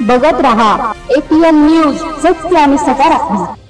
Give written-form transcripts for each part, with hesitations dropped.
बघत रहा APN news, सत्य आणि सकारात्मक।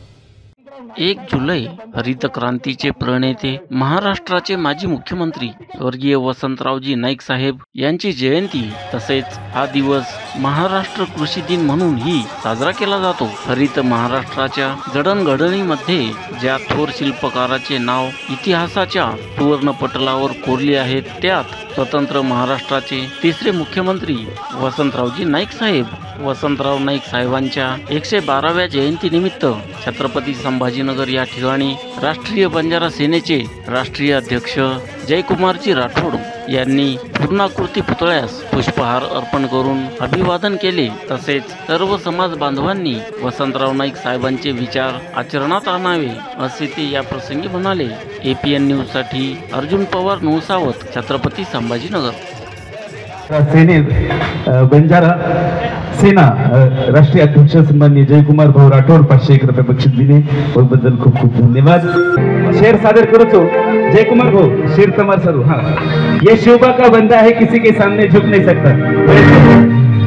1 जुलै हरित क्रांतीचे प्रणेते महाराष्ट्राचे माजी मुख्यमंत्री स्वर्गीय वसंतरावजी नाईक साहेब यांची जयंती तसेच हा दिवस महाराष्ट्र कृषी दिन म्हणूनही साजरा केला जातो। हरित महाराष्ट्राच्या जडणघडणीमध्ये ज्या थोर शिल्पकाराचे नाव इतिहासाच्या सुवर्ण पटलावर कोरले आहेत, त्यात स्वतंत्र महाराष्ट्राचे तिसरे मुख्यमंत्री वसंतरावजी नाईक साहेब। वसंतराव नाईक साहेबांच्या 112व्या जयंतीनिमित्त छत्रपती संभाजीनगर या ठिकाणी राष्ट्रीय बंजारा सेनेचे राष्ट्रीय अध्यक्ष जयकुमारजी राठोड यांनी पूर्णाकृती पुतळ्यास पुष्पहार अर्पण करून अभिवादन केले। तसेच सर्व समाज बांधवांनी वसंतराव नाईक साहेबांचे विचार आचरणात आणावे असे ते या प्रसंगी म्हणाले। APN न्यूज साठी अर्जुन पवार, नौसावत, छत्रपती संभाजीनगर। बंजारा सेना राष्ट्रीय अध्यक्ष सन्माननीय जयकुमार भाऊ राठोड 501 रुपये बक्षीस दिले बद्दल खूप खूप धन्यवाद। शेर सादर करो जयकुमार भाऊ, शेर तमार सरू। हाँ, ये शोभा का बंदा है, किसी के सामने झुक नहीं सकता।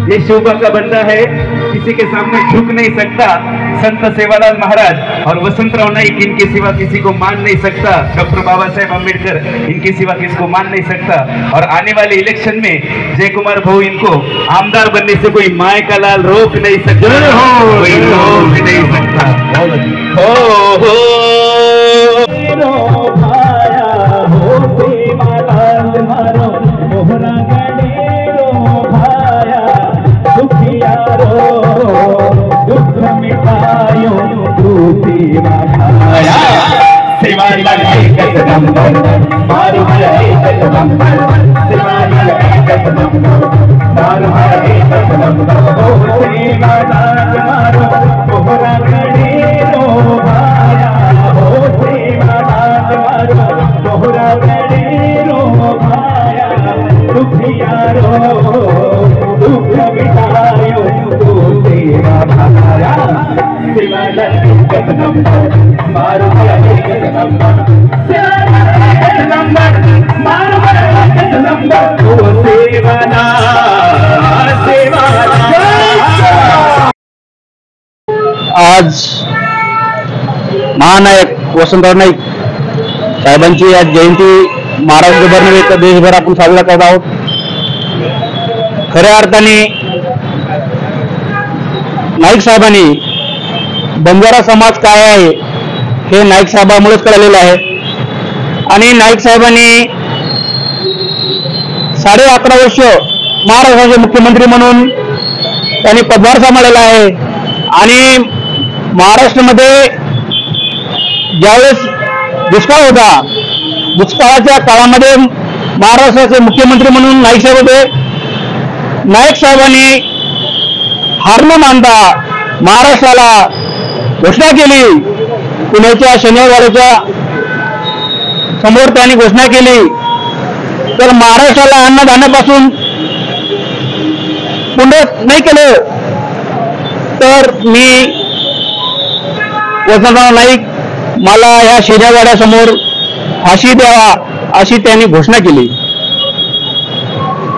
ये शोभा का बंदा है, किसी के सामने झुक नहीं सकता। संत सेवालाल महाराज और वसंतराव नाईक, इनके सिवा किसी को मान नहीं सकता। डॉक्टर बाबा साहेब अम्बेडकर, इनके सिवा किसी को मान नहीं सकता। और आने वाले इलेक्शन में जयकुमार भाऊ इनको आमदार बनने से कोई माय का लाल रोक नहीं सकता, कोई रोक नहीं सकता। आज महानायक वसंतराव नाईक साहेबांची आज जयंती महाराष्ट्रभर नव्हे तर देशभर आपण साजरा करत आहोत। खऱ्या अर्थाने नाईक साहेबांनी बंजारा समाज काय आहे हे नाईक साहेबांमुळेच कळलेलं आहे। आणि नाईक साहेबांनी 11.5 वर्ष महाराष्ट्राचे मुख्यमंत्री म्हणून त्यांनी पदभार सांभाळलेला आहे। आणि महाराष्ट्रामध्ये ज्यावेळेस दुष्काळ होता, दुष्काळाच्या काळामध्ये महाराष्ट्राचे मुख्यमंत्री म्हणून नाईक साहेब होते। नाईक साहेबांनी हार न मानता महाराष्ट्राला घोषणा केली। पुण्याच्या शनिवारवाड्याच्या समोर त्यांनी घोषणा केली तर महाराष्ट्राला अन्नधान्यापासून पुनः नाही केलं तर मी वसंतराव नाईक मला या शनिवारवाड्यासमोर फाशी द्यावा अशी त्यांनी घोषणा केली।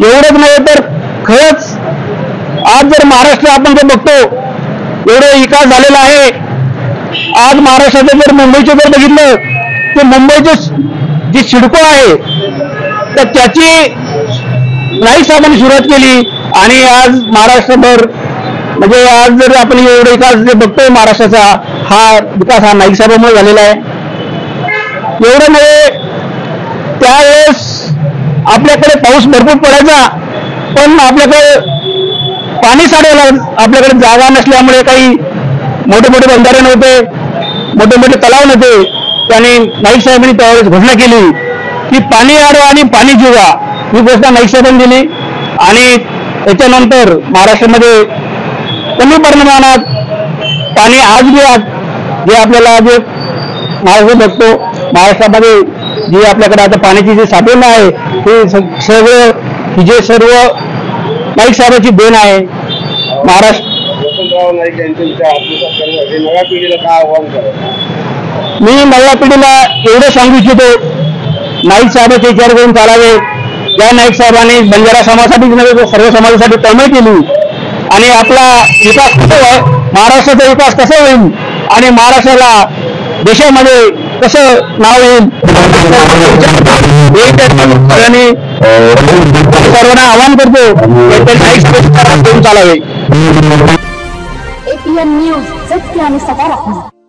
एवढंच नाही तर खरंच आज जर महाराष्ट्र आपण जे बघतो एवढे विकास झालेला आहे। आज महाराष्ट्राचं जर मुंबईचं जर बघितलं तर मुंबईचं जी सिडको आहे तर त्याची नाईक साहेबांनी सुरुवात केली। आणि आज महाराष्ट्रभर म्हणजे आज जर आपण एवढा विकास जे बघतोय महाराष्ट्राचा, हा विकास हा नाईक साहेबांमुळे झालेला आहे। एवढं नाही, त्यावेळेस आपल्याकडे पाऊस भरपूर पडायचा पण आपल्याकडे पाणी साठवायला आपल्याकडे जागा नसल्यामुळे काही मोठे मोठे बंधारे नव्हते, मोठे मोठे तलाव नव्हते। त्याने नाईक साहेबांनी त्यावेळेस घोषणा केली की पाणी आडवा आणि पाणी जिवा, ही घोषणा नाईक साहेबांनी दिली। आणि त्याच्यानंतर महाराष्ट्रामध्ये कमी प्रमाणात पाणी आज बी जे आपल्याला जे महाराष्ट्र बघतो, महाराष्ट्रामध्ये जी आपल्याकडे आता पाण्याची जी साठवण आहे ते सर्व नाईक साहेबांची देण आहे। महाराष्ट्र वसंतराव नाईक यांच्या आत्मसात करण्यासाठी नव्या पिढीला काय आव्हान करायचं? मी नव्या पिढीला एवढं सांगू इच्छितो, नाईक साहेबांचे विचार करून चालावे। या नाईक साहेबांनी बंजारा समाजासाठी नव्हे तर सर्व समाजासाठी तळमळ केली आणि आपला विकास कसा आहे, महाराष्ट्राचा विकास कसा होईल आणि महाराष्ट्राला देशामध्ये कसं नाव येईल सर्वांना आवाहन करतो घेऊन चालावे. APN न्यूज सत्य आणि सकारात्मक.